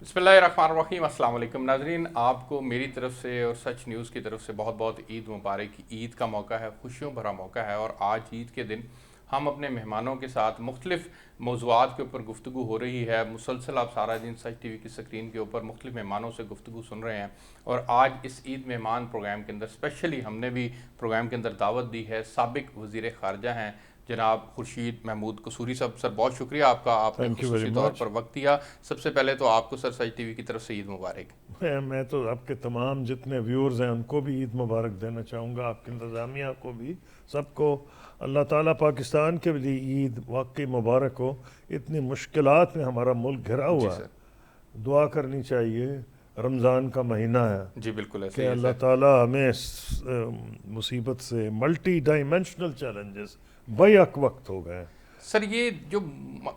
بسم اللہ الرحمن الرحیم۔ السلام علیکم ناظرین، آپ کو میری طرف سے اور سچ نیوز کی طرف سے بہت بہت عید مبارک۔ عید کا موقع ہے، خوشیوں بھرا موقع ہے، اور آج عید کے دن ہم اپنے مہمانوں کے ساتھ مختلف موضوعات کے اوپر گفتگو ہو رہی ہے۔ مسلسل آپ سارا دن سچ ٹی وی کی سکرین کے اوپر مختلف مہمانوں سے گفتگو سن رہے ہیں، اور آج اس عید مہمان پروگرام کے اندر اسپیشلی ہم نے بھی پروگرام کے اندر دعوت دی ہے۔ سابق وزیر خارجہ ہیں جناب خورشید محمود قصوری صاحب۔ سر بہت شکریہ آپ کا، آپ نے تھینک یو ویری خصوصی طور مچ. پر وقت دیا۔ سب سے پہلے تو آپ کو سر سچ ٹی وی کی طرف سے عید مبارک۔ میں تو آپ کے تمام جتنے ویورز ہیں ان کو بھی عید مبارک دینا چاہوں گا، آپ کی انتظامیہ کو بھی، سب کو اللہ تعالیٰ پاکستان کے لیے عید واقعی مبارک ہو۔ اتنی مشکلات میں ہمارا ملک گھرا جی ہوا سر، ہے، دعا کرنی چاہیے۔ رمضان کا مہینہ ہے جی بالکل ایسے کہ ہی ہے اللہ سر۔ تعالیٰ ہمیں اس مصیبت سے ملٹی ڈائمینشنل چیلنجز بیک وقت ہو گئے ہیں۔ سر یہ جو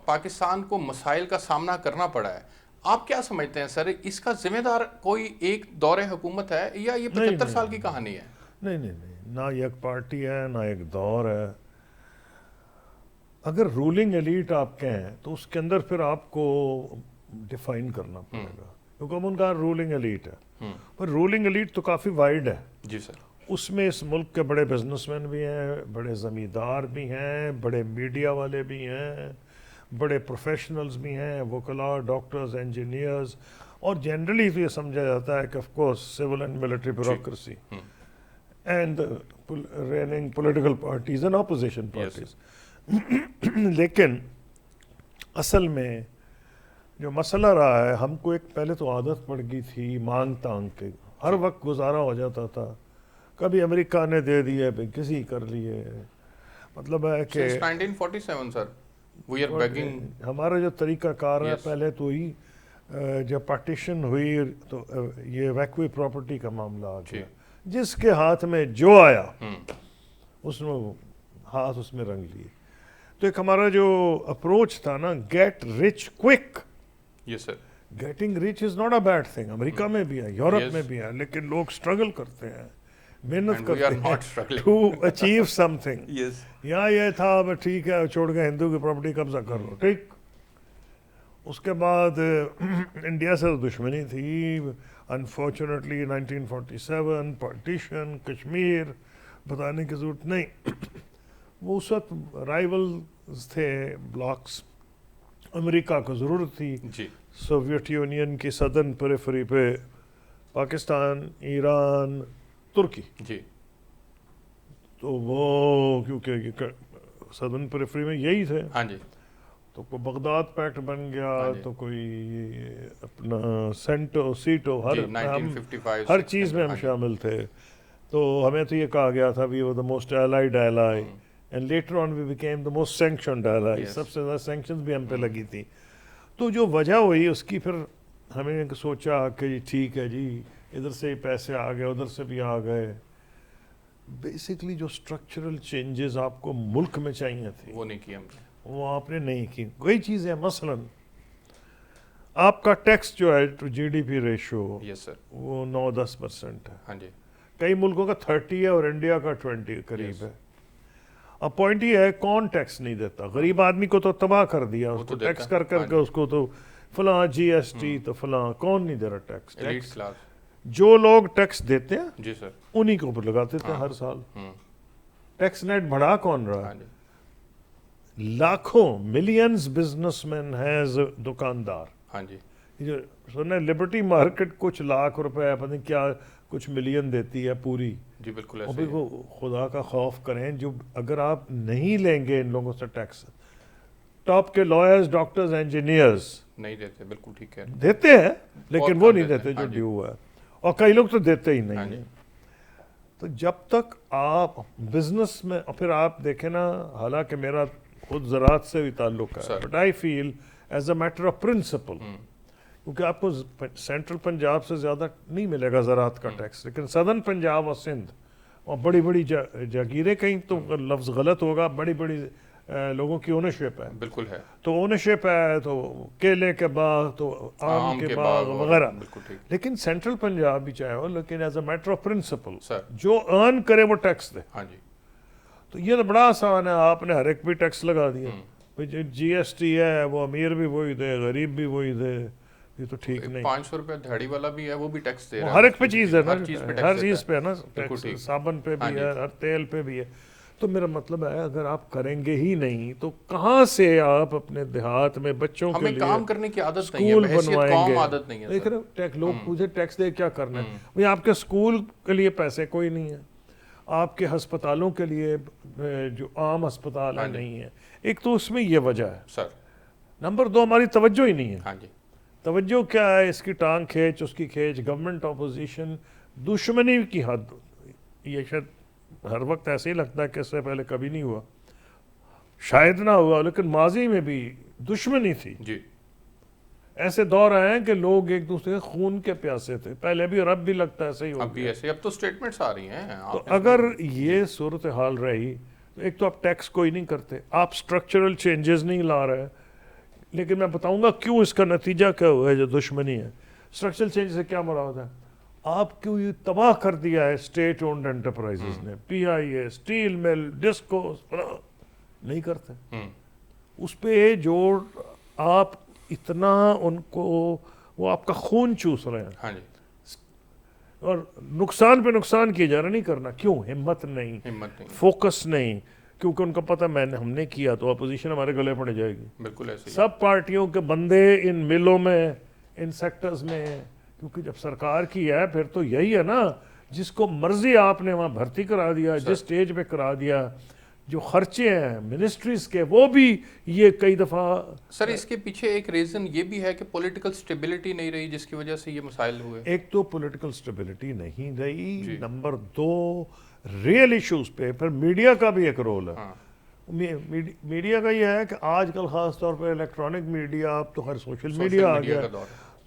پاکستان کو مسائل کا سامنا کرنا پڑا ہے، آپ کیا سمجھتے ہیں سر، اس کا ذمہ دار کوئی ایک دور حکومت ہے یا یہ نہیں 75 سال نہیں کی کہانی ہے؟ نہیں نہیں نہیں، نہ ایک پارٹی ہے نہ ایک دور ہے۔ اگر رولنگ ایلیٹ آپ کہیں تو اس کے اندر پھر آپ کو ڈیفائن کرنا پڑے گا، کیونکہ ہم ان کا رولنگ ایلیٹ ہے، پر رولنگ ایلیٹ تو کافی وائڈ ہے۔ جی سر، اس میں اس ملک کے بڑے بزنس مین بھی ہیں، بڑے زمیندار بھی ہیں، بڑے میڈیا والے بھی ہیں، بڑے پروفیشنلز بھی ہیں، وکلاء، ڈاکٹرز، انجینئرز، اور جنرلی تو یہ سمجھا جاتا ہے کہ of course civil and military جی، bureaucracy and ruling political parties and opposition's parties. لیکن اصل میں جو مسئلہ رہا ہے، ہم کو ایک پہلے تو عادت پڑ گئی تھی مانگ تانگ کے، ہر وقت گزارا ہو جاتا تھا، کبھی امریکہ نے دے دیے، پھر کسی کر لیے، مطلب ہے کہ since 1947 sir we are begging. ہمارا جو طریقہ کار ہے یس پہلے تو ہی جب پارٹیشن ہوئی تو یہ ویکوی پراپرٹی کا معاملہ آ جی، گیا، جس کے ہاتھ میں جو آیا اس نے ہاتھ اس میں رنگ لیے۔ تو ایک ہمارا جو اپروچ تھا نا، get rich quick, yes sir, getting rich is not a bad thing, امریکہ میں بھی ہے، یورپ Yes. میں بھی ہے، لیکن لوگ اسٹرگل کرتے ہیں، محنت And we are کرتے ہیں not struggling. To achieve something. Yes, یہاں یہ تھا بس ٹھیک ہے، چھوڑ کے ہندو کی پراپرٹی قبضہ کر لو، ٹھیک۔ اس کے بعد انڈیا سے دشمنی تھی، انفارچونیٹلی 1947 پارٹیشن، کشمیر بتانے کی ضرورت نہیں۔ وہ اس وقت رائیولز تھے، بلاکس، امریکہ کو ضرورت تھی جی، سوویت یونین کی سدرن پیریفری پہ، پاکستان، ایران، ترکی، جی، تو وہ کیونکہ سدرن پیریفری میں یہی تھے، ہاں جی، تو کوئی بغداد پیکٹ بن گیا، ہاں جی، تو کوئی اپنا سینٹو سیٹو، جی ہم 1955 ہر چیز میں ہم شامل تھے۔ تو ہمیں تو یہ کہا گیا تھا we were the most allied ally and later on we became the most sanctioned ally، Yes. سب سے زیادہ سینکشنز بھی ہم پہ لگی تھی۔ تو جو وجہ ہوئی اس کی، پھر ہمیں سوچا کہ جی ٹھیک ہے جی، ادھر سے ہی پیسے آ گئے، ادھر سے بھی آ گئے۔ بیسکلی جو اسٹرکچرل چینجز آپ کو ملک میں چاہیے تھی وہ نہیں کیا ہم نے۔ وہ آپ نے نہیں کی۔ کوئی چیزیں مثلا آپ کا ٹیکس جو ہے to G D P ratio yes sir, وہ 9-10% ہے، ہاں جی، کئی ملکوں کا 30 ہے اور انڈیا کا 20 قریب Yes. ہے۔ اب پوائنٹ یہ ہے کون ٹیکس نہیں دیتا؟ غریب آدمی کو تو تباہ کر دیا، اس وہ کو تو دیتا ٹیکس ہے، کر کر ہاں کے جی، اس کو تو فلاں جی ایس ٹی تو فلاں، کون نہیں دے رہا ٹیکس؟ ایلیٹ ٹیکس کلاس، جو لوگ ٹیکس دیتے ہیں جی سر، انہی کے اوپر لگاتے تھے ہاں، ہر سال۔ ہوں، ٹیکس نیٹ بڑھا کون رہا؟ ہاں جی، لاکھوں ملینز بزنس مین ہیں، دکاندار۔ ہاں جی، جو سنیں لبرٹی مارکیٹ کچھ لاکھ روپے پتہ نہیں کیا کچھ ملین دیتی ہے پوری، جی بالکل اور ایسے بھی ہی ہے، کو خدا کا خوف کریں، جو اگر آپ نہیں لیں گے ان لوگوں سے ٹیکس، ٹاپ کے لائرز، ڈاکٹرز، انجینئرز نہیں دیتے، بالکل ٹھیک ہے، دیتے ہیں لیکن بہت وہ کم نہیں دیتے دیتے ہیں، جو ہاں جی، ڈیو ہے، اور کئی لوگ تو دیتے ہی ہاں نہیں جی، ہیں۔ تو جب تک آپ بزنس میں، اور پھر آپ دیکھیں نا، حالانکہ میرا خود زراعت سے بھی تعلق ہے، sir, but I feel as a matter of principle, کیونکہ آپ کو سینٹرل پنجاب سے زیادہ نہیں ملے گا زراعت کا ٹیکس، لیکن سدرن پنجاب اور سندھ اور بڑی بڑی جاگیریں، کہیں تو لفظ غلط ہوگا، بڑی بڑی لوگوں کی اونرشپ ہے، بالکل ہے، تو اونرشپ ہے تو کیلے کے باغ، تو آم کے باغ اور وغیرہ، بالکل ٹھیک، لیکن سینٹرل پنجاب بھی چاہے ہو، لیکن as a matter of principle sir, جو ارن کرے وہ ٹیکس دے۔ ہاں جی، تو یہ تو بڑا آسان ہے، آپ نے ہر ایک بھی ٹیکس لگا دیا، جی ایس ٹی ہے وہ امیر بھی وہی دے، غریب بھی وہی دے، یہ تو ٹھیک نہیں. 500 روپے دہاڑی والا بھی ہے وہ بھی ٹیکس دے رہا ہے. ہر ایک پہ چیز ہے نا, ہر چیز پہ ہر ٹیکس چیز پہ ہے نا بالکل ٹیکس, ٹھیک. صابن پہ ہاں بھی جی. ہے, ہر تیل پہ بھی ہے. تو میرا مطلب ہے اگر آپ کریں گے ہی نہیں تو کہاں سے آپ اپنے دیہات میں بچوں کے ہمیں لیے کام کرنے کی عادت نہیں ہے, اسکول بحیثیت بنوائیں قوم گے؟ عادت نہیں ہے دیکھ سر. رہے ہو ٹیکس, لوگ پوچھے ٹیکس دے کیا کرنا ہے. بھئی آپ کے اسکول کے لیے پیسے کوئی نہیں ہے, آپ کے ہسپتالوں کے لیے جو عام ہسپتال ہیں نہیں ہے. ایک تو اس میں یہ وجہ ہے سر. نمبر 2 ہماری توجہ ہی نہیں ہے. ہاں جی. توجہ کیا ہے, اس کی ٹانگ کھینچ, اس کی کھینچ, گورنمنٹ اپوزیشن, دشمنی کی حد. یہ شاید ہر وقت ایسے ہی لگتا ہے کہ اس سے پہلے کبھی نہیں ہوا, شاید نہ ہوا, لیکن ماضی میں بھی دشمنی تھی. جی. ایسے دور آئے ہیں کہ لوگ ایک دوسرے کے خون کے پیاسے تھے پہلے بھی, اور اب بھی لگتا ہے ایسے ہی اب ہوگا. بھی ایسے, اب تو سٹیٹمنٹس آ رہی ہیں. تو اگر یہ صورتحال رہی تو ایک تو آپ ٹیکس کوئی نہیں کرتے, آپ سٹرکچرل چینجز نہیں لا رہے. لیکن میں بتاؤں گا کیوں, اس کا نتیجہ کیا ہوا ہے جو دشمنی ہے. سٹرکچرل چینج سے کیا مراد ہے, آپ کیوں یہ تباہ کر دیا ہے اسٹیٹ اونڈ انٹرپرائزز نے, پی آئی اے, اسٹیل مل, ڈسکو, نہیں کرتے. اس پہ جو آپ اتنا ان کو, وہ آپ کا خون چوس رہے ہیں. ہاں جی. اور نقصان پہ نقصان کیے جا رہا, نہیں کرنا. کیوں؟ ہمت نہیں, فوکس نہیں, کیونکہ ان کو پتہ ہم نے کیا تو اپوزیشن ہمارے گلے پڑ جائے گی. بالکل ایسے. سب پارٹیوں کے بندے ان ملوں میں, ان سیکٹرز میں, کیونکہ جب سرکار کی ہے پھر تو یہی ہے نا, جس کو مرضی آپ نے وہاں بھرتی کرا دیا, جس سٹیج پہ کرا دیا. جو خرچے ہیں منسٹریز کے وہ بھی یہ کئی دفعہ. سر اس کے پیچھے ایک ریزن یہ بھی ہے کہ پولیٹیکل سٹیبلٹی نہیں رہی جس کی وجہ سے یہ مسائل ہوئے. ایک تو پولیٹیکل سٹیبلٹی نہیں رہی, نمبر 2 ریئل ایشوز پہ پھر میڈیا کا بھی ایک رول ہے. میڈیا کا یہ ہے کہ آج کل خاص طور پہ الیکٹرانک میڈیا, اب تو ہر سوشل میڈیا آ گیا,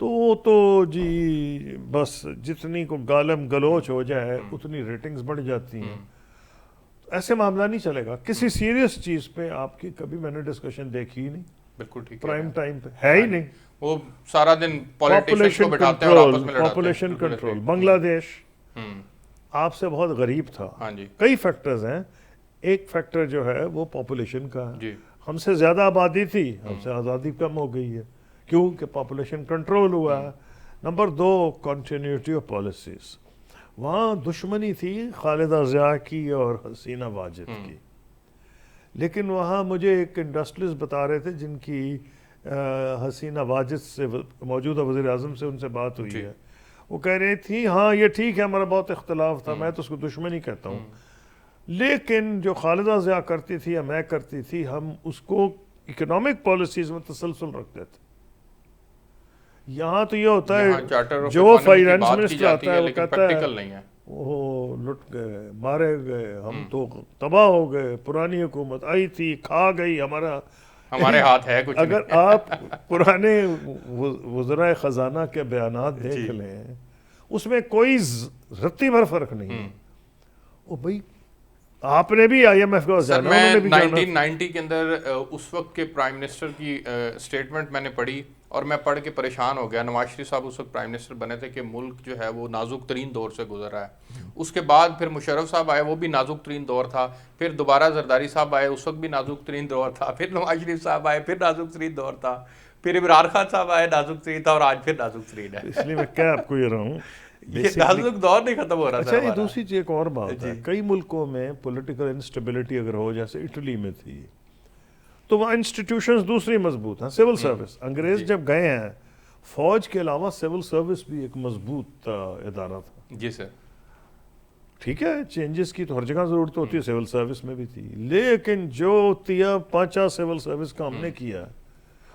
تو جی بس جتنی کو گالم گلوچ ہو جائے اتنی ریٹنگز بڑھ جاتی ہیں. ایسے معاملہ نہیں چلے گا. کسی سیریس چیز پہ آپ کی کبھی میں نے ڈسکشن دیکھی ہی نہیں. بالکل ٹھیک. پرائم ٹائم پہ ہے ہی نہیں. وہ سارا دن پالیٹیشنز کو بٹھاتے ہیں اور آپس میں لڑاتے ہیں. Population control. بنگلہ دیش آپ سے بہت غریب تھا. کئی فیکٹرز ہیں, ایک فیکٹر جو ہے وہ پاپولیشن کا ہے. ہم سے زیادہ آبادی تھی, ہم سے آزادی کم ہو گئی ہے. کیوں کہ پاپولیشن کنٹرول ہوا ہے. Number 2 continuity of policies. وہاں دشمنی تھی خالدہ ضیاء کی اور حسینہ واجد کی, لیکن وہاں مجھے ایک انڈسٹریلسٹ بتا رہے تھے جن کی حسینہ واجد سے, موجودہ وزیر اعظم سے ان سے بات ہوئی ہے. وہ کہہ رہی تھی ہاں یہ ٹھیک ہے ہمارا بہت اختلاف تھا, میں تو اس کو دشمنی کہتا ہوں, لیکن جو خالدہ ضیاء کرتی تھی یا میں کرتی تھی, ہم اس کو اکنامک پالیسیز میں تسلسل رکھتے تھے. یہاں تو یہ ہوتا ہے جو فائنانس منسٹر آتا ہے وہ کہتا ہے وہ لٹ گئے, مارے گئے, ہم تو تباہ ہو گئے, پرانی حکومت آئی تھی کھا گئی, ہمارے ہاتھ ہے کچھ. اگر آپ پرانے وزراء خزانہ کے بیانات دیکھ لیں اس میں کوئی رتی بھر فرق نہیں. وہ بھائی آپ نے بھی آئی ایم ایف کا سر, میں 1990 کے اندر اس وقت کے پرائم منسٹر کی سٹیٹمنٹ میں نے پڑھی اور میں پڑھ کے پریشان ہو گیا. نواز شریف صاحب اس وقت پرائم منسٹر بنے تھے کہ ملک جو ہے وہ نازک ترین دور سے گزر رہا ہے. اس کے بعد پھر مشرف صاحب آئے, وہ بھی نازک ترین دور تھا. پھر دوبارہ زرداری صاحب آئے, اس وقت بھی نازک ترین دور تھا. پھر نواز شریف صاحب آئے, پھر نازک ترین دور تھا. پھر عمران خان صاحب آئے, نازک ترین تھا, اور آج پھر نازک ترین ہے. اس لیے میں کیا آپ کو یہ رہا ہوں, یہ نازک دور نہیں ختم ہو رہا. اچھا یہ دوسری چیز ایک اور بات ہے, کئی ملکوں میں پولیٹیکل انسٹیبلٹی اگر ہو, جیسے اٹلی میں تھی, تو وہاں انسٹیٹیوشنز دوسری مضبوط ہیں. سول سروس, انگریز جب گئے ہیں, فوج کے علاوہ سول سروس بھی ایک مضبوط ادارہ تھا. جی سر. ٹھیک ہے چینجز کی تو ہر جگہ ضرورت ہوتی ہے, سول سروس میں بھی تھی, لیکن جو 3-5 سول سروس کا ہم نے کیا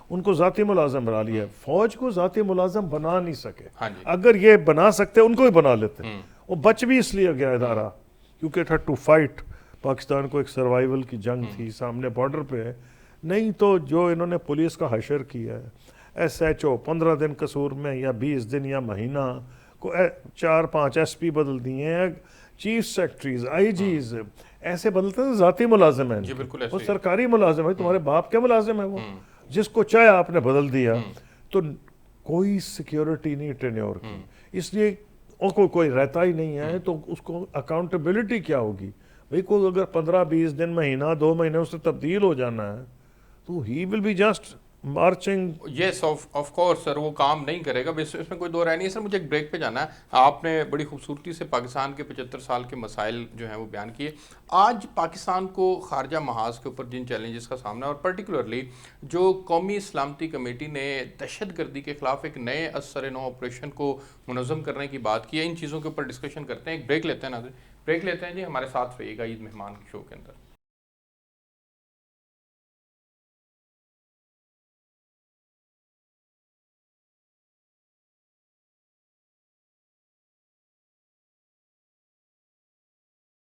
ان کو ذاتی ملازم بنا لیا. فوج کو ذاتی ملازم بنا نہیں سکے. اگر یہ بنا سکتے ان کو ہی بنا لیتے. وہ بچ بھی اس لیے گیا ادارہ کیونکہ it had to fight. Pakistan کو ایک سروائیول کی جنگ تھی سامنے بارڈر پہ. نہیں تو جو انہوں نے پولیس کا حشر کیا ہے, ایس ایچ او 15 دن قصور میں یا 20 دن یا مہینہ کو 4-5 ایس پی بدل دیے ہیں, چیف سیکٹریز, آئی جیز ایسے بدلتے ہیں. ذاتی ملازم ہیں, وہ سرکاری ملازم ہے. تمہارے باپ کے ملازم ہے وہ, جس کو چاہے آپ نے بدل دیا. تو کوئی سیکیورٹی نہیں ٹینیور کی, اس لیے کوئی رہتا ہی نہیں ہے. تو اس کو اکاؤنٹیبلٹی کیا ہوگی بھئی؟ کوئی اگر 15-20 دن مہینہ 2 مہینے اس سے تبدیل ہو جانا ہے تو ہی will be just marching. Yes of course sir, وہ کام نہیں کرے گا، اس میں کوئی دو رائے نہیں ہے سر. مجھے ایک بریک پہ جانا ہے. آپ نے بڑی خوبصورتی سے پاکستان کے 75 سال کے مسائل جو ہیں وہ بیان کیے. آج پاکستان کو خارجہ محاذ کے اوپر جن چیلنجز کا سامنا ہے، اور پرٹیکولرلی جو قومی سلامتی کمیٹی نے دہشت گردی کے خلاف ایک نئے اثر نو آپریشن کو منظم کرنے کی بات کی ہے، ان چیزوں کے اوپر ڈسکشن کرتے ہیں. ایک بریک لیتے ہیں ناظرین، بریک لیتے ہیں جی. ہمارے ساتھ رہیے گا عید مہمان شو کے اندر.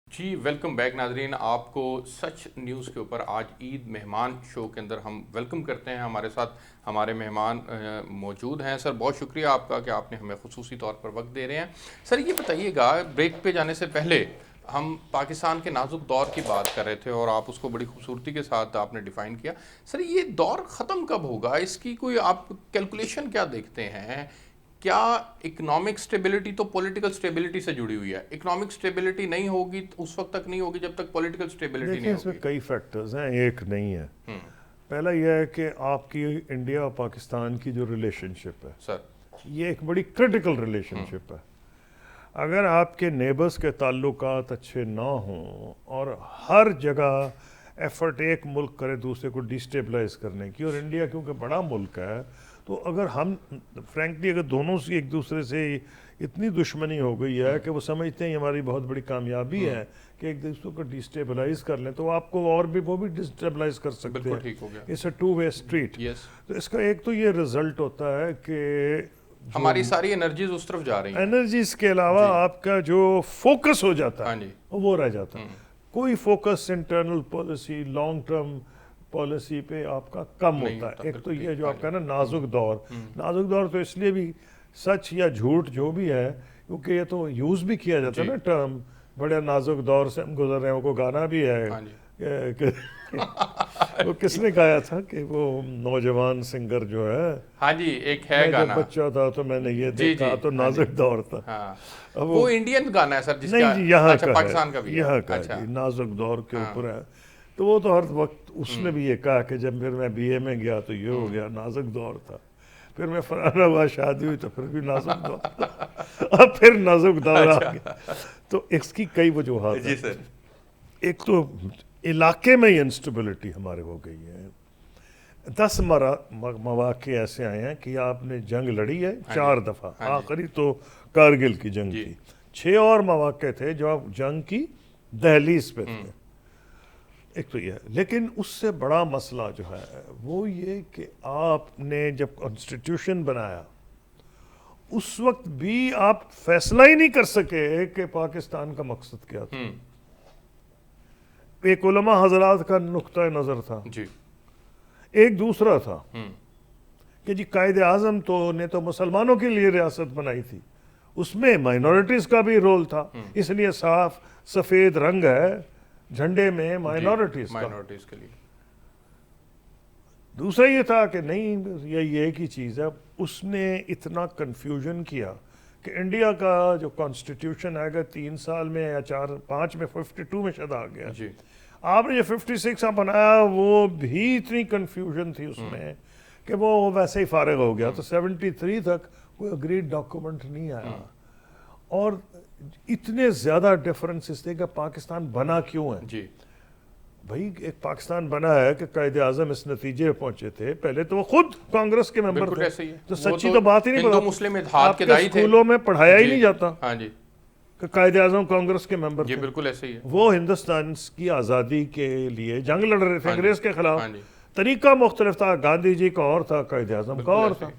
جی ویلکم بیک ناظرین. آپ کو سچ نیوز کے اوپر آج عید مہمان شو کے اندر ہم ویلکم کرتے ہیں. ہمارے ساتھ ہمارے مہمان موجود ہیں. سر بہت شکریہ آپ کا کہ آپ نے ہمیں خصوصی طور پر وقت دے رہے ہیں. سر یہ بتائیے گا، بریک پہ جانے سے پہلے ہم پاکستان کے نازک دور کی بات کر رہے تھے اور آپ اس کو بڑی خوبصورتی کے ساتھ آپ نے ڈیفائن کیا. سر یہ دور ختم کب ہوگا؟ اس کی کوئی آپ کیلکولیشن کیا دیکھتے ہیں؟ کیا اکنامک سٹیبلٹی تو پولیٹیکل سٹیبلٹی سے جڑی ہوئی ہے، اکنامک سٹیبلٹی نہیں ہوگی اس وقت تک نہیں ہوگی جب تک پولیٹیکل سٹیبلٹی نہیں دیکھیں اس میں ہوگی. کئی فیکٹرز ہیں، ایک نہیں ہے. پہلا یہ ہے کہ آپ کی انڈیا اور پاکستان کی جو ریلیشن شپ ہے سر یہ ایک بڑی کرٹیکل ریلیشن شپ ہے. اگر آپ کے نیبرز کے تعلقات اچھے نہ ہوں اور ہر جگہ ایفرٹ ایک ملک کرے دوسرے کو ڈیسٹیبلائز کرنے کی، اور انڈیا کیونکہ بڑا ملک ہے تو اگر ہم فرینکلی اگر دونوں سے ایک دوسرے سے اتنی دشمنی ہو گئی ہے کہ وہ سمجھتے ہیں ہماری بہت بڑی کامیابی ہے کہ ایک دوسرے کو ڈیسٹیبلائز کر لیں، تو آپ کو اور بھی وہ بھی ڈیسٹیبلائز کر سکتے بالکل ہیں. ٹھیک ہو گیا. It's a two way street. Yes, تو اس کا ایک تو یہ رزلٹ ہوتا ہے کہ ہماری ساری انرجیز اس طرف جا رہی ہیں. انرجیز کے علاوہ آپ کا جو فوکس ہو جاتا ہاں ہے جی، وہ رہ جاتا ہے. کوئی focus internal policy long term policy پہ آپ کا کم نہیں ہوتا ہے. ایک تو بالکل یہ جو ہاں آپ کا نا نازک دور، نازک دور تو اس لیے بھی سچ یا جھوٹ جو بھی ہے کیونکہ یہ تو یوز بھی کیا جاتا ہے نا ٹرم، بڑے نازک دور سے ہم گزر رہے ہیں. وہ گانا بھی ہے ہاں جی. وہ کس نے گایا تھا کہ وہ نوجوان سنگر جو ہے، ہاں جی ایک ہے میں جب گانا. بچہ تھا تو میں نے یہ جی دیکھا جی تو ہاں جی. نازک دور تھا. ہاں اب وہ انڈین گانا ہے سر جس کا؟ نہیں جی یہاں اچھا کا پاکستان کا ہے، بھی ہے. یہاں کا اچھا ہے جی، نازک دور کے اوپر ہے. تو وہ تو ہر وقت اس نے بھی یہ کہا کہ جب پھر میں بی اے میں گیا تو یہ ہو گیا، نازک دور تھا. پھر میں فلانا ہوا شادی ہوئی تو پھر بھی نازک دور تھا. اب پھر نازک دور آ گیا. تو اس کی کئی وجوہات جی ہیں. سر. ایک تو علاقے میں انسٹیبلٹی ہمارے ہو گئی ہے. 10 مواقع ایسے آئے ہیں کہ آپ نے جنگ لڑی ہے 4 دفعہ، آخری تو کارگل کی جنگ تھی. 6 اور مواقع تھے جو آپ جنگ کی دہلیز پہ تھے. ایک تو یہ ہے، لیکن اس سے بڑا مسئلہ جو ہے وہ یہ کہ آپ نے جب کانسٹیٹیوشن بنایا اس وقت بھی آپ فیصلہ ہی نہیں کر سکے کہ پاکستان کا مقصد کیا تھا. ایک علماء حضرات کا نقطہ نظر تھا، جی ایک دوسرا تھا کہ جی قائد اعظم نے تو مسلمانوں کے لیے ریاست بنائی تھی، اس میں مائنورٹیز کا بھی رول تھا، اس لیے صاف سفید رنگ ہے جھنڈے میں مائنورٹیز کا. مائنورٹیز کے لیے. دوسرا یہ تھا کہ نہیں یہ ایک ہی چیز ہے. اس نے اتنا کنفیوژن کیا کہ انڈیا کا جو کانسٹیٹیوشن آئے گا 3 سال میں یا 4-5 میں 52 میں شاید آ گیا. جی آپ نے جو 56 بنایا وہ بھی اتنی کنفیوژن تھی اس میں کہ وہ ویسے ہی فارغ ہو گیا. تو 73 تک کوئی اگریڈ ڈاکومنٹ نہیں آیا. اور اتنے زیادہ ڈفرنسز تھے کہ پاکستان بنا کیوں ہے. جی بھائی ایک پاکستان بنا ہے کہ قائد اعظم اس نتیجے پہنچے تھے. پہلے تو وہ خود کانگریس کے ممبر بالکل تھے، ایسے ہی ہے. تو وہ سچی تو بات ہی نہیں ہندو پتا. مسلم اتحاد آپ کے کے دائی تھے. اسکولوں میں پڑھایا ہی نہیں جاتا ہاں جی کہ قائد اعظم کانگریس کے ممبر جی تھے. بالکل ایسے ہی ہے. وہ ہندوستان کی آزادی کے لیے جنگ لڑ رہے تھے انگریز کے خلاف. ہاں جی طریقہ مختلف تھا، گاندھی جی کا اور تھا، قائد اعظم کا اور ایسے تھا.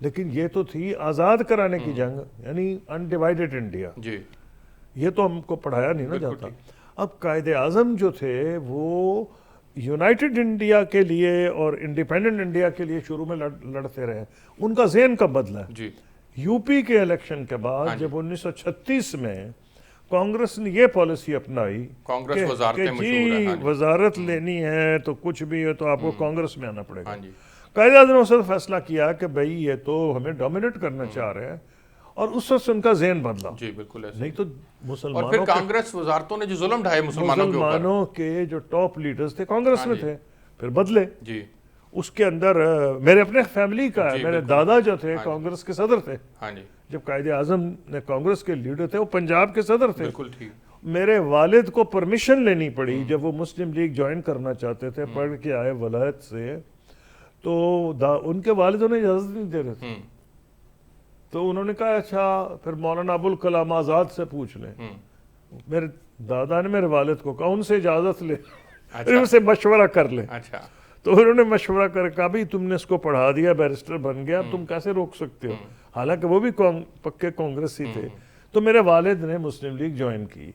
لیکن یہ تو تھی آزاد کرانے کی جنگ، یعنی انڈیوائیڈڈ انڈیا. جی یہ تو ہم کو پڑھایا نہیں نا بالکل جاتا. اب قائد اعظم جو تھے وہ یونائٹڈ انڈیا کے لیے اور انڈیپینڈنٹ انڈیا کے لیے شروع میں لڑتے رہے. ان کا ذہن کب بدلا ہے؟ جی یو پی کے الیکشن کے بعد جب 1936 میں کانگریس نے یہ پالیسی اپنائی کانگریس وزارتیں مشہور ہیں. جی وزارت لینی ہے تو کچھ بھی ہے تو آپ کو کانگریس میں آنا پڑے گا. ہاں جی قائد اعظم نے اس وقت فیصلہ کیا کہ بھائی یہ تو ہمیں ڈومینیٹ کرنا چاہ رہے ہیں، اور اس وقت ان کا ذہن بدلا. جی بالکل ایسے. نہیں تو اور پھر کانگریس وزارتوں نے جو ظلم ڈھائے مسلمانوں کے اوپر، مسلمانوں کے جو ٹاپ لیڈرز تھے کانگریس میں تھے، پھر بدلے. جی اس کے اندر میرے اپنے فیملی کا ہے. جی، میرے بالکل. دادا جو تھے ہاں جی. کانگریس کے صدر تھے. ہاں جی جب قائد اعظم نے کانگریس کے لیڈر تھے وہ پنجاب کے صدر تھے. بالکل ٹھیک. میرے والد کو پرمیشن لینی پڑی جب وہ مسلم لیگ جوائن کرنا چاہتے تھے, پڑھ کے آئے ولایت سے, تو ان کے والد انہیں اجازت نہیں دے رہے تھے. تو انہوں نے کہا اچھا پھر مولانا ابوالکلام آزاد سے پوچھ لیں. میرے دادا نے میرے والد کو کہا ان سے اجازت لے, ان سے مشورہ کر لیں. اچھا تو انہوں نے مشورہ کر کہا بھائی تم نے اس کو پڑھا دیا, بیرسٹر بن گیا, تم کیسے روک سکتے ہو. حالانکہ وہ بھی پکے کانگریسی تھے. تو میرے والد نے مسلم لیگ جوائن کی,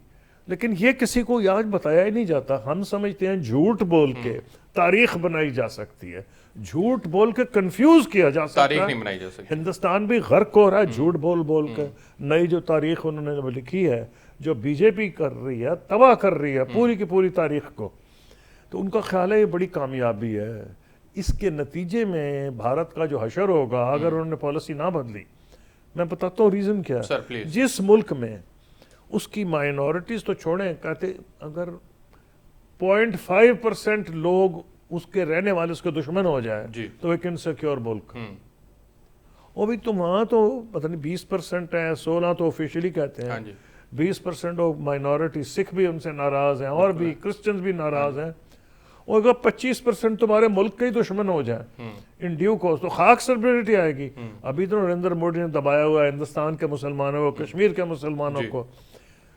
لیکن یہ کسی کو یاد بتایا ہی نہیں جاتا. ہم سمجھتے ہیں جھوٹ بول کے تاریخ بنائی جا سکتی ہے, جھوٹ بول کے کنفیوز کیا جا سکتا تاریخ ہے. نہیں بنائی جا سکتی. ہندوستان بھی غرق ہو رہا ہے جھوٹ بول بول کے. نئی جو تاریخ انہوں نے لکھی ہے, جو بی جے پی کر رہی ہے, تباہ کر رہی ہے پوری کی پوری تاریخ کو, تو ان کا خیال ہے یہ بڑی کامیابی ہے. اس کے نتیجے میں بھارت کا جو حشر ہوگا اگر انہوں نے پالیسی نہ بدلی, میں بتاتا ہوں ریزن کیا سر ہے. پلیز. جس ملک میں اس کی مائنورٹیز تو چھوڑیں, کہتے اگر 0.5% لوگ اس کے رہنے والے اس کے دشمن ہو جائے جی. تو ایک انسیکیور ملک. وہ بھی تو وہاں تو پتہ نہیں 20% ہیں, 16 تو آفیشلی کہتے ہاں ہیں, جی 20% آف مائنورٹی, سکھ بھی ان سے ناراض ہیں اور بھی کرسچنز بھی ناراض ہیں. اور اگر 25% تمہارے ملک کے ہی دشمن ہو جائیں ان ڈیو کورس تو خاک سربریٹی آئے گی. ابھی تو نریندر مودی نے دبایا ہوا ہے ہندوستان کے مسلمانوں کو, کشمیر کے مسلمانوں جی. کو.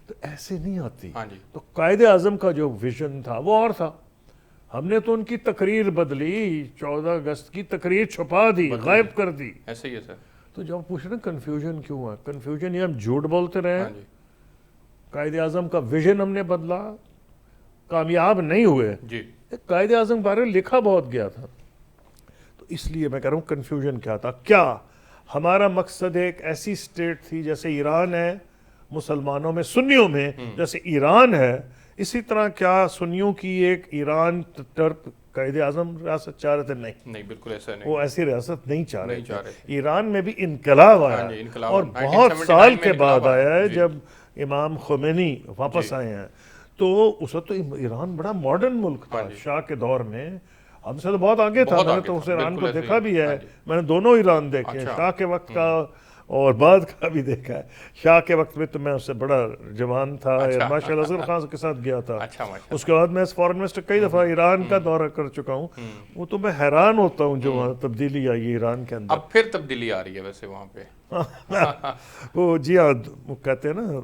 تو ایسے نہیں آتی. ہاں جی تو قائد اعظم کا جو ویژن تھا وہ اور تھا. ہم نے تو ان کی تقریر بدلی, 14 اگست کی تقریر چھپا دی, غائب کر دی. ایسے ہی ہے سر. تو جب پوچھ رہے ہیں کنفیوژن کیوں ہے, کنفیوژن یہ ہم جھوٹ بولتے رہے. ہاں جی قائد اعظم کا ویژن ہم نے بدلا, کامیاب نہیں ہوئے. جی قائد اعظم بارے لکھا بہت گیا تھا. تو اس لیے میں کہہ رہا ہوں کنفیوژن کیا تھا. کیا ہمارا مقصد ایک ایسی اسٹیٹ تھی جیسے ایران ہے مسلمانوں میں, سنیوں میں جیسے ایران ہے, اسی طرح کیا سنیوں کی ایک ایران ٹرک قائد اعظم ریاست چاہ رہے تھے؟ نہیں, بالکل ایسا نہیں. وہ ایسی ریاست نہیں چاہ رہے نہیں چاہ رہے تھے. ایران میں بھی انقلاب آیا, ہاں جی, انقلاب اور 1979 بہت سال کے میں بعد انقلاب آیا ہے جی. جب امام خمینی واپس آئے ہیں. تو اس وقت تو ایران بڑا ماڈرن ملک تھا شاہ کے دور میں, ہم سے تو بہت آگے تھا. میں نے تو اس ایران کو دیکھا بھی ہے, میں نے دونوں ایران دیکھے, شاہ کے وقت کا اور بعد کا بھی دیکھا ہے. شاہ کے وقت میں تو میں اس سے بڑا جوان تھا, ماشاء اللہ اصغر خان کے ساتھ گیا تھا. اس کے بعد میں فارن منسٹر کئی دفعہ ایران کا دورہ کر چکا ہوں. وہ تو میں حیران ہوتا ہوں جو وہاں تبدیلی آئی ہے ایران کے اندر. اب پھر تبدیلی آ رہی ہے ویسے وہاں پہ. وہ جی ہاں, وہ کہتے ہیں نا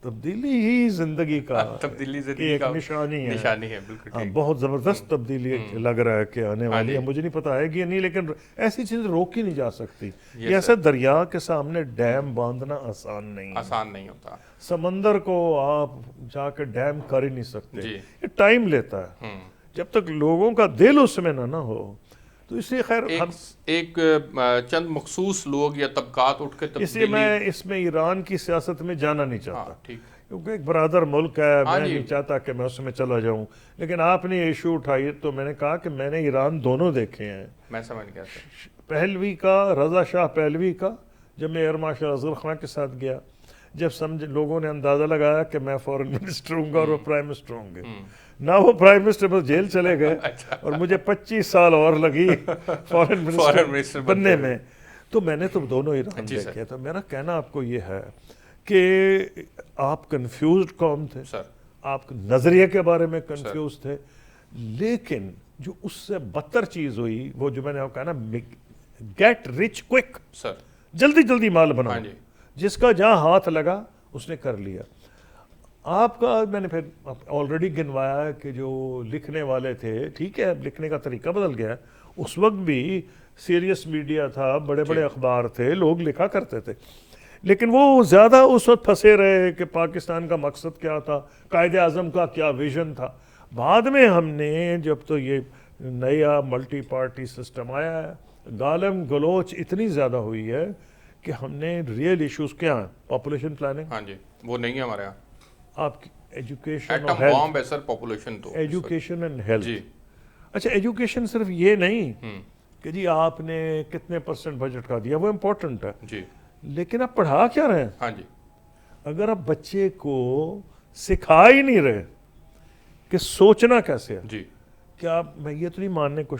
تبدیلی ہی زندگی کا ایک نشانی ہے. بالکل بہت زبردست تبدیلی لگ رہا ہے کہ آنے والی ہے. مجھے نہیں پتا آئے گی نہیں, لیکن ایسی چیز روکی نہیں جا سکتی. یہ ایسے دریا کے سامنے ڈیم باندھنا آسان نہیں ہوتا. سمندر کو آپ جا کے ڈیم کر ہی نہیں سکتے, یہ ٹائم لیتا ہے جب تک لوگوں کا دل اس میں نہ ہو. تو اس لیے خیر ایک چند مخصوص لوگ یا طبقات اٹھ کے اس لیے میں اس میں ایران کی سیاست میں جانا نہیں چاہتا, کیونکہ ایک برادر ملک ہے, میں نہیں چاہتا کہ میں اس میں چلا جاؤں. لیکن آپ نے ایشو اٹھائی تو میں نے کہا کہ میں نے ایران دونوں دیکھے ہیں. میں سمجھ گیا پہلوی کا, رضا شاہ پہلوی کا, جب میں ایئر مارشل اصغر خان کے ساتھ گیا, جب لوگوں نے اندازہ لگایا کہ میں فورن منسٹر ہوں گا اور وہ پرائم منسٹر ہوں گے, نہ وہ پرائم منسٹر بس جیل چلے گئے اور مجھے 25 سال اور لگی فورن منسٹر بننے میں. تو میں نے تو دونوں ایران دیکھے. تو میرا کہنا آپ کو یہ ہے کہ آپ کنفیوزڈ قوم تھے, آپ نظریے کے بارے میں کنفیوز تھے, لیکن جو اس سے بدتر چیز ہوئی وہ جو میں نے کہا نا گیٹ رچ کوئک, جلدی جلدی مال بناؤ. جس کا جہاں ہاتھ لگا اس نے کر لیا. آپ کا میں نے پھر آلریڈی گنوایا کہ جو لکھنے والے تھے, ٹھیک ہے اب لکھنے کا طریقہ بدل گیا, اس وقت بھی سیریس میڈیا تھا, بڑے بڑے اخبار تھے, لوگ لکھا کرتے تھے, لیکن وہ زیادہ اس وقت پھنسے رہے کہ پاکستان کا مقصد کیا تھا, قائد اعظم کا کیا ویژن تھا. بعد میں ہم نے جب تو یہ نیا ملٹی پارٹی سسٹم آیا ہے, گالم گلوچ اتنی زیادہ ہوئی ہے کہ ہم نے ریئل ایشوز کیا ہیں, پاپولیشن پلاننگ, ہاں جی وہ نہیں ہے ہمارے یہاں, آپ کی ایجوکیشن اور ہیلتھ, پاپولیشن تو ایجوکیشن اینڈ ہیلتھ. اچھا ایجوکیشن صرف یہ نہیں کہ جی آپ نے کتنے % بجٹ کا دیا, وہ امپورٹنٹ ہے جی, لیکن آپ پڑھا کیا رہے ہیں؟ ہاں جی, اگر آپ بچے کو سکھا ہی نہیں رہے کہ سوچنا کیسے ہے, جی کیا میں یہ تو نہیں ماننے کو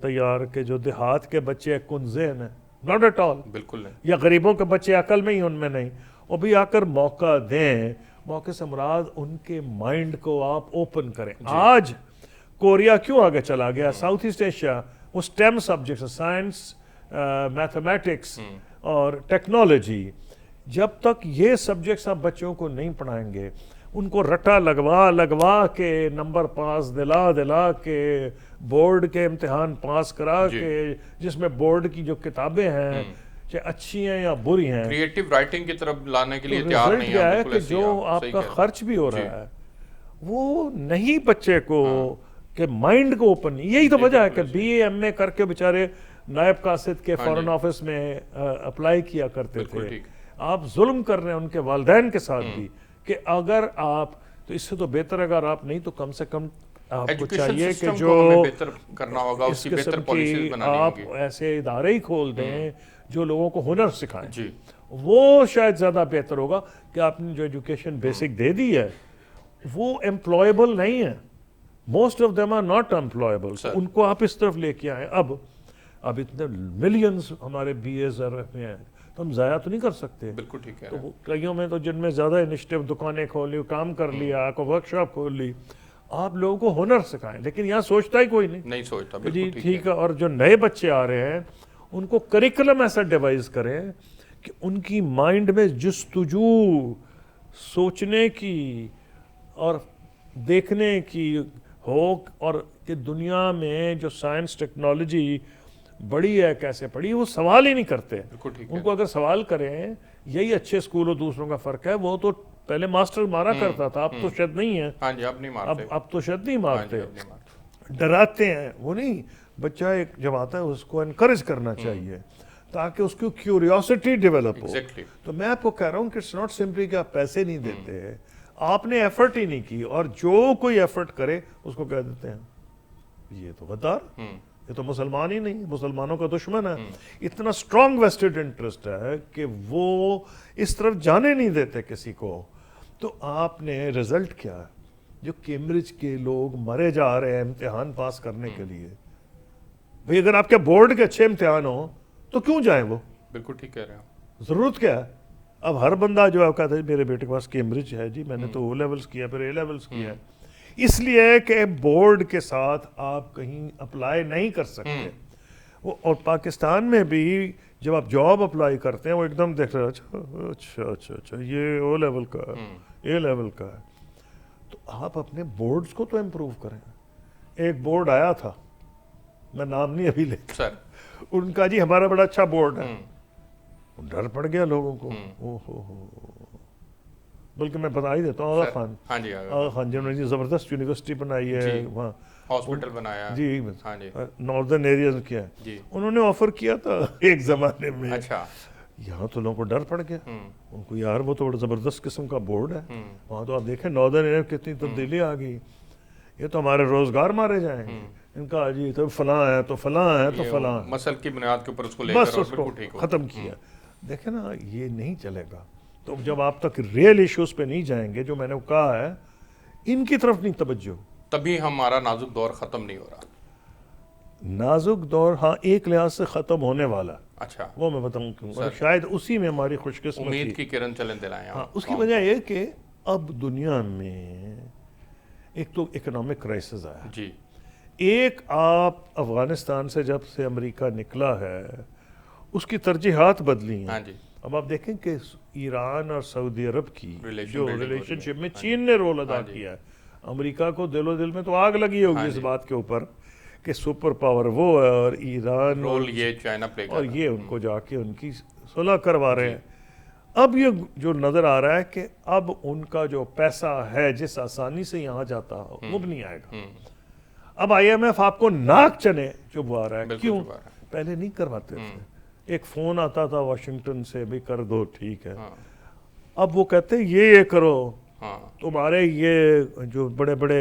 تیار کہ جو دیہات کے بچے کن ذہن ہیں، ناٹ ایٹ آل، بالکل نہیں. یا غریبوں کے بچے عقل میں ہی ان میں نہیں، وہ بھی آ کر موقع دیں. موقع سے مراد ان کے مائنڈ کو آپ اوپن کریں. آج کوریا کیوں آگے چلا گیا؟ ساؤتھ ایسٹ ایشیا، وہ اسٹیم سبجیکٹس، سائنس، میتھمیٹکس اور ٹیکنالوجی، جب تک یہ سبجیکٹس آپ بچوں کو نہیں پڑھائیں گے، ان کو رٹا لگوا کے نمبر پاس دلا کے بورڈ کے امتحان پاس کرا کے، جس میں بورڈ کی جو کتابیں ہیں چاہے اچھی ہیں یا بری ہیں، کریٹیو رائٹنگ کی طرف لانے کے لیے تیار رزلٹ نہیں کیا ہے بالکل کہ ایسے ہی جو آپ کا خرچ بھی ہو رہا ہے وہ نہیں بچے کو کہ مائنڈ کو اوپن. یہی تو وجہ ہے کہ بی اے ایم اے کر کے بیچارے نائب قاصد کے فارن آفس میں اپلائی کیا کرتے تھے. آپ ظلم کر رہے ہیں ان کے والدین کے ساتھ بھی کہ اگر آپ تو اس سے تو بہتر اگر آپ نہیں تو کم سے کم آپ کو چاہیے کہ جو بہتر کرنا ہوگا، اس اس کی قسم بہتر پالیسیز کی بنانی آپ ہوں گی. ایسے ادارے ہی کھول دیں جو لوگوں کو ہنر سکھائیں. جی وہ شاید زیادہ بہتر ہوگا کہ آپ نے جو ایجوکیشن بیسک دے دی ہے وہ امپلائیبل نہیں ہے. Most of them are not employable. ان کو آپ اس طرف لے کے آئیں. اب اتنے ملینز ہمارے بی ایز میں ہیں تو ہم ضائع تو نہیں کر سکتے. بالکل ٹھیک ہے. تو کئیوں میں تو جن میں زیادہ انیشیٹو، دکانیں کھول لی، کام کر لیا، کو ورک شاپ کھول لی. آپ لوگوں کو ہنر سکھائیں. لیکن یہاں سوچتا ہی کوئی نہیں سوچتا. جی بالکل ٹھیک ہے. اور جو نئے بچے آ رہے ہیں ان کو کریکولم ایسا ڈیوائز کریں کہ ان کی مائنڈ میں جستجو، سوچنے کی اور دیکھنے کی ہو، اور کہ دنیا میں جو سائنس ٹیکنالوجی بڑی ہے کیسے پڑھی، وہ سوال ہی نہیں کرتے. ان کو اگر سوال کریں، یہی اچھے اسکول اور دوسروں کا فرق ہے. وہ تو پہلے ماسٹر مارا کرتا تھا، اب تو شاید نہیں ہے. ہاں جی، اب نہیں مارتے. اب تو شاید نہیں مارتے، ڈراتے ہیں. وہ نہیں، بچہ ایک جب آتا ہے اس کو انکریج کرنا چاہیے تاکہ اس کی کیوریوسٹی ڈیولپ ہو. تو میں آپ کو کہہ رہا ہوں کہ اٹس ناٹ سمپلی کہ آپ پیسے نہیں دیتے، آپ نے ایفرٹ ہی نہیں کی. اور جو کوئی ایفرٹ کرے اس کو کہہ دیتے ہیں یہ تو غدار، یہ تو مسلمان ہی نہیں، مسلمانوں کا دشمن ہے. اتنا اسٹرانگ ویسٹڈ انٹرسٹ ہے کہ وہ اس طرف جانے نہیں دیتے کسی کو. تو آپ نے رزلٹ کیا ہے؟ جو کیمبرج کے لوگ مرے جا رہے ہیں امتحان پاس کرنے کے لیے. بھئی اگر آپ کے بورڈ کے اچھے امتحان ہوں تو کیوں جائیں وہ؟ بالکل ٹھیک کہہ رہے ہیں. ضرورت کیا ہے؟ اب ہر بندہ جو ہے کہتا ہے میرے بیٹے کے پاس کیمبرج ہے جی، میں نے تو او لیولز کیا، پھر اے لیولز کیا. اس لیے کہ بورڈ کے ساتھ آپ کہیں اپلائی نہیں کر سکتے. اور پاکستان میں بھی جب آپ جاب اپلائی کرتے ہیں وہ ایک دم دیکھ رہے ہیں اچھا یہ او لیول کا ہے، اے لیول کا ہے. تو آپ اپنے بورڈز کو تو امپروو کریں. ایک بورڈ آیا تھا، میں نام نہیں ابھی لیتا، ان کا جی ہمارا بڑا اچھا بورڈ ہے. ڈر پڑ گیا لوگوں کو. بلکہ میں بتا ہی دیتا ہوں، آغا خان، آغا خان جنہوں نے زبردست یونیورسٹی بنائی ہے وہاں، ہاسپٹل بنایا جی ناردرن ایریاز میں کیا ہے. انہوں نے آفر کیا تھا ایک زمانے میں. یہاں تو لوگوں کو ڈر پڑ گیا. ان کو یار وہ تو بڑا زبردست قسم کا بورڈ ہے. وہاں تو آپ دیکھیں ناردرن ایریا میں کتنی تبدیلی آ گئی. یہ تو ہمارے روزگار مارے جائیں گے. ان کا جی تو فلاں ہے تو فلاں ہے تو فلاں، مسل کی بنیاد کے اوپر اس کو لے بس اس کو ختم کیا. دیکھیں نا یہ نہیں چلے گا. تو جب آپ تک ریئل ایشوز پہ نہیں جائیں گے، جو میں نے کہا ہے ان کی طرف نہیں توجہ، تبھی ہمارا نازک دور ختم نہیں ہو رہا. نازک دور ہاں ایک لحاظ سے ختم ہونے والا. اچھا، وہ میں بتاؤں کہ شاید اسی میں ہماری خوش قسمتی، امید کی کرن چلن دلائیں. ہاں اس کی وجہ یہ کہ اب دنیا میں ایک تو اکنامک کرائسس آیا جی. ایک آپ افغانستان سے جب سے امریکہ نکلا ہے اس کی ترجیحات بدلی ہیں. اب آپ دیکھیں کہ ایران اور سعودی عرب کی جو ریلیشن شپ میں چین نے رول ادا کیا ہے. امریکہ کو دل و دل میں تو آگ لگی ہوگی اس بات کے اوپر کہ سپر پاور وہ ہے اور ایران رول یہ چائنا پلے کر، اور یہ ان کو جا کے ان کی صلح کروا رہے ہیں. اب یہ جو نظر آ رہا ہے کہ اب ان کا جو پیسہ ہے جس آسانی سے یہاں جاتا ہو وہ بھی نہیں آئے گا. اب آئی ایم ایف آپ کو ناک چنے چبوا رہا ہے. کیوں؟ پہلے نہیں کرواتے تھے. ایک فون آتا تھا واشنگٹن سے بھی کر دو ٹھیک ہے. اب وہ کہتے یہ کرو، تمہارے یہ جو بڑے بڑے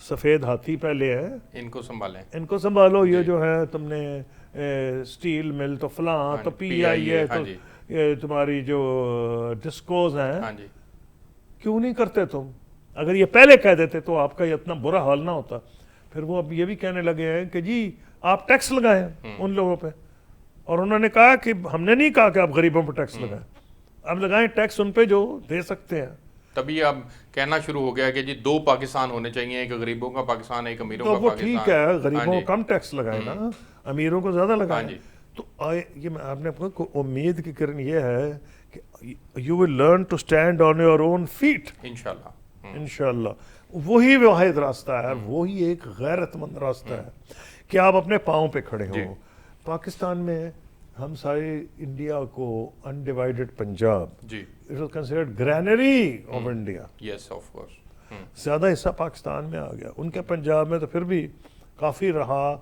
سفید ہاتھی پہلے ہیں ان کو سنبھالو. یہ جو ہے تم نے سٹیل مل تو فلاں تو پی آئی ہے تو یہ تمہاری جو ڈسکوز ہیں، کیوں نہیں کرتے تم؟ اگر یہ پہلے کہہ دیتے تو آپ کا یہ اتنا برا حال نہ ہوتا. پھر وہ اب یہ بھی کہنے لگے ہیں کہ جی آپ ٹیکس لگائیں ان لوگوں پہ، اور انہوں نے کہا کہ ہم نے نہیں کہا کہ آپ غریبوں پہ ٹیکس لگائیں، اب لگائیں ٹیکس ان پہ جو دے سکتے ہیں۔ تبھی اب کہنا شروع ہو گیا کہ جی دو پاکستان ہونے چاہیے، ایک غریبوں کا پاکستان، ایک امیروں تو کا وہ پاکستان۔ ٹھیک ہے، غریبوں کو کم ٹیکس لگائیں نا، امیروں کو زیادہ لگائیں۔ تو یہ آپ نے امید کی کرن یہ ہے کہ you will learn to stand on your own feet انشاءاللہ، انشاءاللہ۔ وہی واحد راستہ ہے، وہی ایک غیرت مند راستہ ہے کہ آپ اپنے پاؤں پہ کھڑے ہوں۔ پاکستان میں ہم سارے انڈیا کو انڈیوائیڈڈ پنجاب، جی it was considered greenery of India, yes of course, زیادہ حصہ پاکستان میں آ گیا۔ ان کے پنجاب میں تو پھر بھی کافی رہا،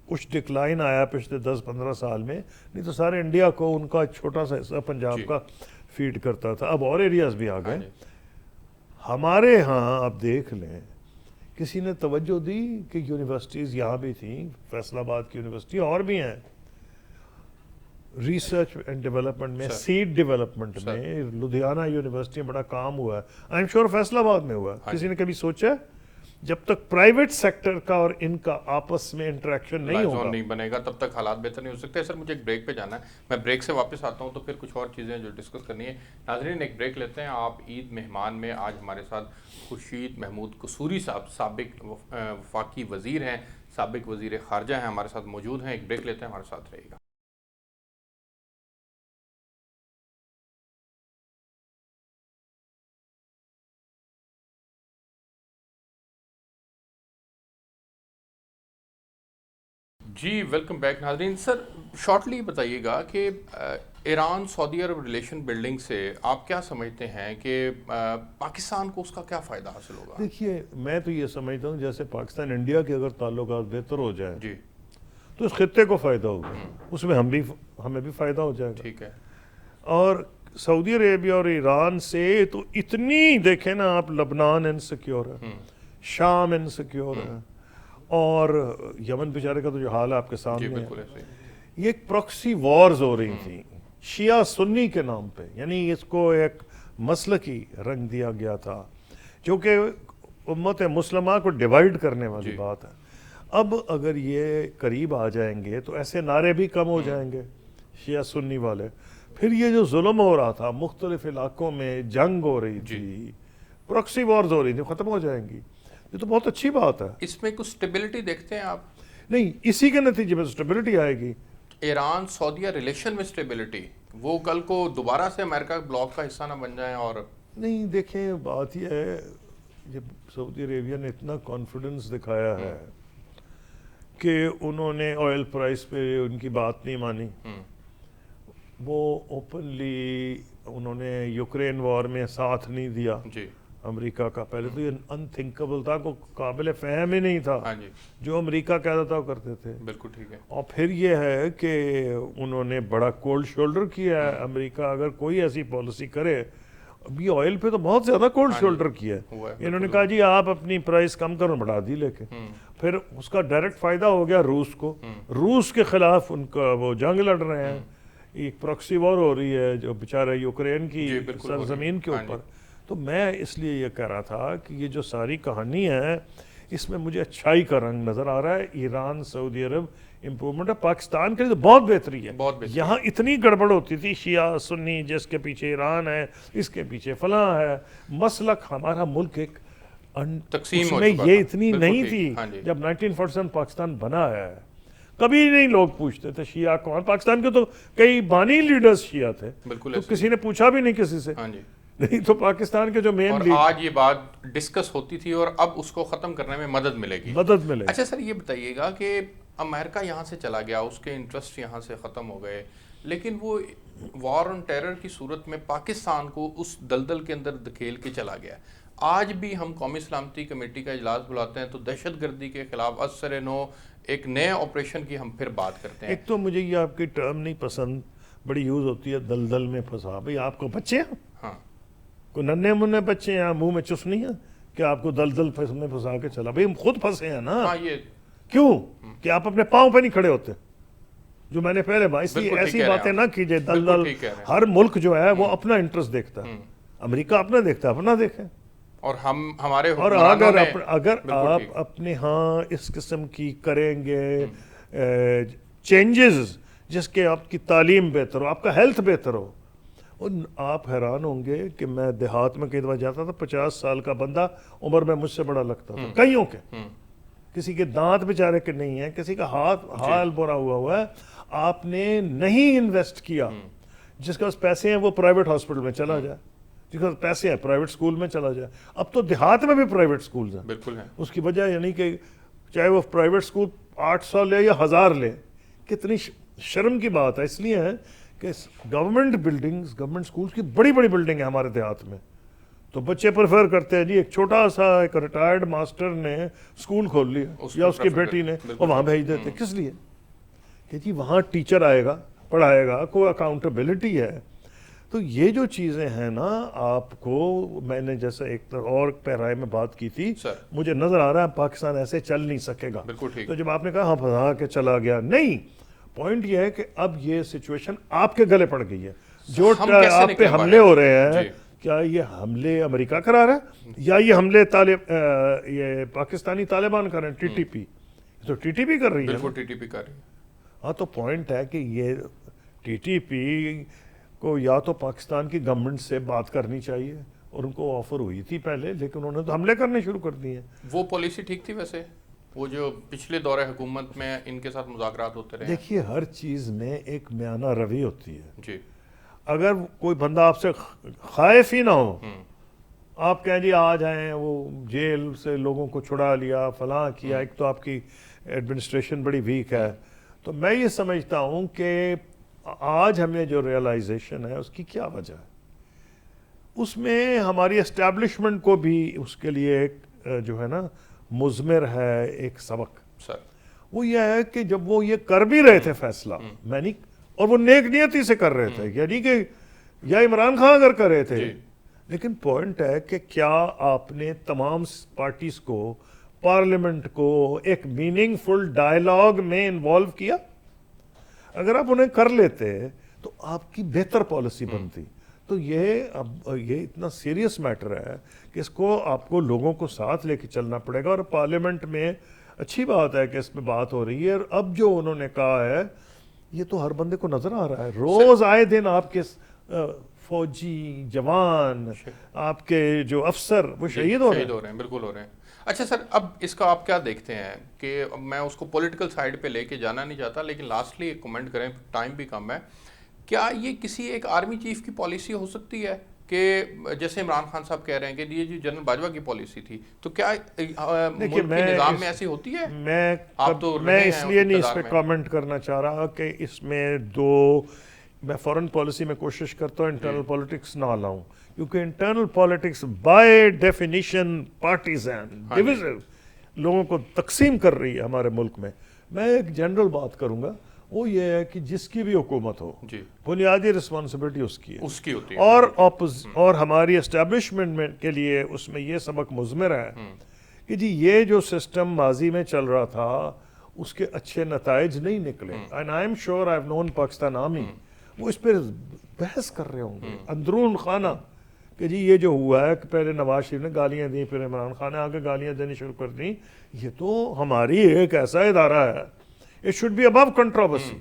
کچھ ڈکلائن آیا پچھلے 10-15 سال میں، نہیں تو سارے انڈیا کو ان کا چھوٹا سا حصہ پنجاب کا فیڈ کرتا تھا۔ اب اور ایریاز بھی آ گئے۔ ہمارے ہاں آپ دیکھ لیں، کسی نے توجہ دی کہ یونیورسٹیز یہاں بھی تھیں، فیصل آباد کی یونیورسٹی اور بھی ہیں، ریسرچ اینڈ ڈیولپمنٹ میں، سیڈ ڈیولپمنٹ میں لدھیانہ یونیورسٹی میں بڑا کام ہوا ہے، آئی ایم شیور فیصل آباد میں ہوا ہے۔ کسی نے کبھی سوچا جب تک پرائیویٹ سیکٹر کا اور ان کا آپس میں انٹریکشن نہیں ہوگا، نہیں بنے گا، تب تک حالات بہتر نہیں ہو سکتے۔ سر مجھے ایک بریک پہ جانا ہے، میں بریک سے واپس آتا ہوں تو پھر کچھ اور چیزیں جو ڈسکس کرنی ہے۔ ناظرین ایک بریک لیتے ہیں۔ آپ عید مہمان میں آج ہمارے ساتھ خورشید محمود قصوری صاحب، سابق وفاقی وزیر ہیں، سابق وزیر خارجہ ہیں، ہمارے ساتھ موجود ہیں۔ ایک بریک لیتے ہیں، ہمارے ساتھ رہیے گا۔ جی ویلکم بیک ناظرین۔ سر شارٹلی بتائیے گا کہ ایران سعودی عرب ریلیشن بلڈنگ سے آپ کیا سمجھتے ہیں کہ پاکستان کو اس کا کیا فائدہ حاصل ہوگا؟ دیکھیے میں تو یہ سمجھتا ہوں جیسے پاکستان انڈیا کے اگر تعلقات بہتر ہو جائیں جی تو اس خطے کو فائدہ ہوگا، اس میں ہمیں بھی فائدہ ہو جائے گا۔ ٹھیک ہے۔ اور سعودی عربیہ اور ایران سے تو اتنی دیکھیں نا آپ، لبنان انسیکیور ہے، شام انسیکیور ہے، اور یمن بیچارے کا تو جو حال ہے آپ کے سامنے بالکل ہے۔ ایسے یہ ایک پروکسی وارز ہو رہی تھیں شیعہ سنی کے نام پہ، یعنی اس کو ایک مسلکی رنگ دیا گیا تھا جو کہ امت مسلمہ کو ڈیوائیڈ کرنے والی بات ہے۔ اب اگر یہ قریب آ جائیں گے تو ایسے نعرے بھی کم ہو جائیں گے شیعہ سنی والے، پھر یہ جو ظلم ہو رہا تھا، مختلف علاقوں میں جنگ ہو رہی تھی، پروکسی وارز ہو رہی تھی، ختم ہو جائیں گی۔ یہ تو بہت اچھی بات ہے۔ اس میں کچھ سٹیبلٹی دیکھتے ہیں آپ؟ نہیں، اسی کے نتیجے میں سٹیبلٹی آئے گی۔ ایران سعودیہ ریلیشن میں سٹیبلٹی، وہ کل کو دوبارہ سے امریکہ بلاک کا حصہ نہ بن جائیں؟ اور نہیں دیکھیں، بات یہ ہے جب سعودی عربیہ نے اتنا کانفیڈنس دکھایا ہے کہ انہوں نے آئل پرائس پہ ان کی بات نہیں مانی، وہ اوپنلی انہوں نے یوکرین وار میں ساتھ نہیں دیا امریکہ کا۔ پہلے تو یہ انتھنکبل تھا، کو قابل فہم ہی نہیں تھا، جو امریکہ کہتا تھا وہ کرتے تھے۔ بالکل ٹھیک ہے۔ اور پھر یہ ہے کہ انہوں نے بڑا کولڈ شولڈر کیا ہے۔ امریکہ اگر کوئی ایسی پالیسی کرے، ابھی آئل پہ تو بہت زیادہ کولڈ شولڈر کیا ہے، انہوں نے کہا جی آپ اپنی پرائس کم کرو، بڑھا دی لے کے۔ پھر اس کا ڈائریکٹ فائدہ ہو گیا روس کو، روس کے خلاف ان کا وہ جنگ لڑ رہے ہیں، ایک پروکسی وار ہو رہی ہے جو بیچارہ یوکرین کی سرزمین کے اوپر۔ تو میں اس لیے یہ کہہ رہا تھا کہ یہ جو ساری کہانی ہے اس میں مجھے اچھائی کا رنگ نظر آ رہا ہے۔ ایران سعودی عرب امپرومنٹ ہے، پاکستان کے لیے تو بہت بہتری ہے۔ یہاں اتنی گڑبڑ ہوتی تھی، شیعہ سنی، جس کے پیچھے ایران ہے، اس کے پیچھے فلاں ہے، مسلک ہمارا ملک ایک تقسیم میں یہ اتنی نہیں تھی۔ جب 1947 پاکستان بنا ہے کبھی نہیں لوگ پوچھتے تھے شیعہ کون، پاکستان کے تو کئی بانی لیڈرز شیعہ تھے، تو کسی نے پوچھا بھی نہیں کسی سے، نہیں تو پاکستان کے جو مین اور آج یہ بات ڈسکس ہوتی تھی اور اب اس کو ختم کرنے میں مدد ملے گی۔ اچھا سر یہ بتائیے گا کہ امریکہ یہاں سے چلا گیا، اس کے انٹرسٹ یہاں سے ختم ہو گئے، لیکن وہ وار آن ٹیرر کی صورت میں پاکستان کو اس دلدل کے اندر دھکیل کے چلا گیا۔ آج بھی ہم قومی سلامتی کمیٹی کا اجلاس بلاتے ہیں تو دہشت گردی کے خلاف ازسر نو ایک نئے آپریشن کی ہم پھر بات کرتے ہیں۔ ایک تو مجھے یہ آپ کی ٹرم نہیں پسند، بڑی یوز ہوتی ہے دلدل میں پھنسا۔ بھئی آپ کو بچے ہیں، کوئی ننے منے بچے ہیں، منہ میں چس نہیں ہے کہ آپ کو دلدل میں پھنسا کے چلا۔ بھئی ہم خود پھنسے ہیں نا، کیوں کہ آپ اپنے پاؤں پہ نہیں کھڑے ہوتے، جو میں نے پہلے ایسی باتیں نہ کیجئے۔ دلدل، ہر ملک جو ہے وہ اپنا انٹرسٹ دیکھتا ہے، امریکہ اپنا دیکھتا ہے، اپنا دیکھیں، اور ہمارے اور اگر آپ اپنے ہاں اس قسم کی کریں گے چینجز جس کے آپ کی تعلیم بہتر ہو، آپ کا ہیلتھ بہتر ہو، اور آپ حیران ہوں گے کہ میں دیہات میں کئی دفعہ جاتا تھا، 50 سال کا بندہ عمر میں مجھ سے بڑا لگتا تھا، کئیوں کے، کسی کے دانت بیچارے کے نہیں ہیں، کسی کا حال برا ہوا ہے، آپ نے نہیں انویسٹ کیا. جس کے پاس پیسے ہیں وہ پرائیویٹ ہاسپٹل میں چلا جائے، جس کے پاس پیسے ہیں پرائیویٹ اسکول میں چلا جائے. اب تو دیہات میں بھی پرائیویٹ اسکولز ہیں. بالکل ہے. اس کی وجہ یعنی کہ چاہے وہ پرائیویٹ اسکول 800 لے یا 1000 لے، کتنی شرم کی بات ہے. اس لیے ہے کہ گورنمنٹ بلڈنگز، گورنمنٹ اسکولز کی بڑی بڑی بلڈنگ ہے ہمارے دیہات میں، تو بچے پریفر کرتے ہیں جی ایک چھوٹا سا ایک ریٹائرڈ ماسٹر نے اسکول کھول لیا یا اس کی بیٹی نے، اور وہاں بھیج دیتے. کس لیے؟ کہ جی وہاں ٹیچر آئے گا، پڑھائے گا، کوئی اکاؤنٹیبلٹی ہے. تو یہ جو چیزیں ہیں نا، آپ کو میں نے جیسے ایک اور پیرائے میں بات کی تھی، مجھے نظر آ رہا ہے پاکستان ایسے چل نہیں سکے گا. تو جب آپ نے کہا ہاں پھنسا کے چلا گیا، نہیں، پوائنٹ یہ ہے کہ اب یہ سچویشن آپ کے گلے پڑ گئی ہے. جو آپ پہ حملے ہو رہے ہیں، کیا یہ حملے امریکہ کرا رہا ہے یا یہ حملے یہ پاکستانی طالبان کر رہے ہیں؟ ٹی ٹی پی تو ٹی ٹی پی کر رہی ہے. بالکل ٹی ٹی پی کر رہی ہے. ہاں تو پوائنٹ ہے کہ یہ ٹی ٹی پی کو یا تو پاکستان کی گورنمنٹ سے بات کرنی چاہیے، اور ان کو آفر ہوئی تھی پہلے، لیکن انہوں نے تو حملے کرنے شروع کر دیے. وہ پالیسی ٹھیک تھی ویسے، وہ جو پچھلے دور حکومت میں ان کے ساتھ مذاکرات ہوتے رہے؟ دیکھیے ہر چیز میں ایک میانہ روی ہوتی ہے. جی. اگر کوئی بندہ آپ سے خائف ہی نہ ہو، آپ کہیں جی آ جائیں، وہ جیل سے لوگوں کو چھڑا لیا، فلاں کیا، ایک تو آپ کی ایڈمنسٹریشن بڑی ویک ہے. تو میں یہ سمجھتا ہوں کہ آج ہمیں جو ریئلائزیشن ہے اس کی کیا وجہ ہے، اس میں ہماری اسٹیبلشمنٹ کو بھی اس کے لیے ایک جو ہے نا مضمر ہے ایک سبق. وہ یہ ہے کہ جب وہ یہ کر بھی رہے تھے فیصلہ، میں نہیں، اور وہ نیک نیتی سے کر رہے تھے، یعنی کہ یا عمران خان اگر کر رہے تھے، لیکن پوائنٹ ہے کہ کیا آپ نے تمام پارٹیز کو، پارلیمنٹ کو ایک میننگ فل ڈائلاگ میں انوالو کیا؟ اگر آپ انہیں کر لیتے تو آپ کی بہتر پالیسی بنتی. تو یہ اتنا سیریس میٹر ہے کہ اس کو آپ کو لوگوں کو ساتھ لے کے چلنا پڑے گا. اور پارلیمنٹ میں اچھی بات ہے کہ اس پہ بات ہو رہی ہے. اور اب جو انہوں نے کہا ہے یہ تو ہر بندے کو نظر آ رہا ہے، روز آئے دن آپ کے فوجی جوان، آپ کے جو افسر وہ شہید ہو رہے ہیں. بالکل ہو رہے ہیں. اچھا سر، اب اس کا آپ کیا دیکھتے ہیں کہ میں اس کو پولیٹیکل سائیڈ پہ لے کے جانا نہیں چاہتا، لیکن لاسٹلی ایک کمنٹ کریں، ٹائم بھی کم ہے. کیا یہ کسی ایک آرمی چیف کی پالیسی ہو سکتی ہے کہ جیسے عمران خان صاحب کہہ رہے ہیں کہ یہ جو جنرل باجوہ کی پالیسی تھی، تو کیا ملک کے نظام میں ایسی ہوتی ہے؟ میں اس لیے نہیں اس پہ کامنٹ کرنا چاہ رہا کہ اس میں میں فورن پالیسی میں کوشش کرتا ہوں انٹرنل پالیٹکس نہ لاؤں، کیونکہ internal politics by definition partisan division لوگوں کو تقسیم کر رہی ہے ہمارے ملک میں. میں ایک جنرل بات کروں گا، وہ یہ ہے کہ جس کی بھی حکومت ہو، بنیادی رسپانسبلٹی اس کی ہے، اور ہماری اسٹیبلشمنٹ کے لیے اس میں یہ سبق مضمر ہے کہ جی یہ جو سسٹم ماضی میں چل رہا تھا اس کے اچھے نتائج نہیں نکلے. And I'm sure I have known Pakistan army, وہ اس پہ بحث کر رہے ہوں گے اندرون خانہ کہ جی یہ جو ہوا ہے کہ پہلے نواز شریف نے گالیاں دیں، پھر عمران خان نے آگے گالیاں دینی شروع کر دیں. یہ تو ہماری ایک ایسا ادارہ ہے، it should be above controversy،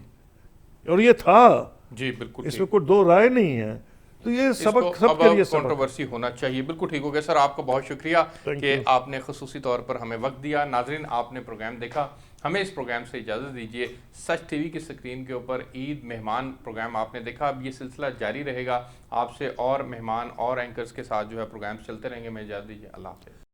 اور یہ تھا. جی بالکل، اس میں کوئی دو رائے نہیں ہے. تو یہ سبق سب کے لیے کنٹروورسی ہونا چاہیے. بالکل ٹھیک ہو گیا سر، آپ کا بہت شکریہ کہ آپ نے خصوصی طور پر ہمیں وقت دیا. ناظرین، آپ نے پروگرام دیکھا، ہمیں اس پروگرام سے اجازت دیجیے. سچ ٹی وی کی اسکرین کے اوپر عید مہمان پروگرام آپ نے دیکھا. اب یہ سلسلہ جاری رہے گا، آپ سے اور مہمان اور اینکرز کے ساتھ جو ہے پروگرامز چلتے رہیں گے. میں اجازت دیجیے، اللہ حافظ.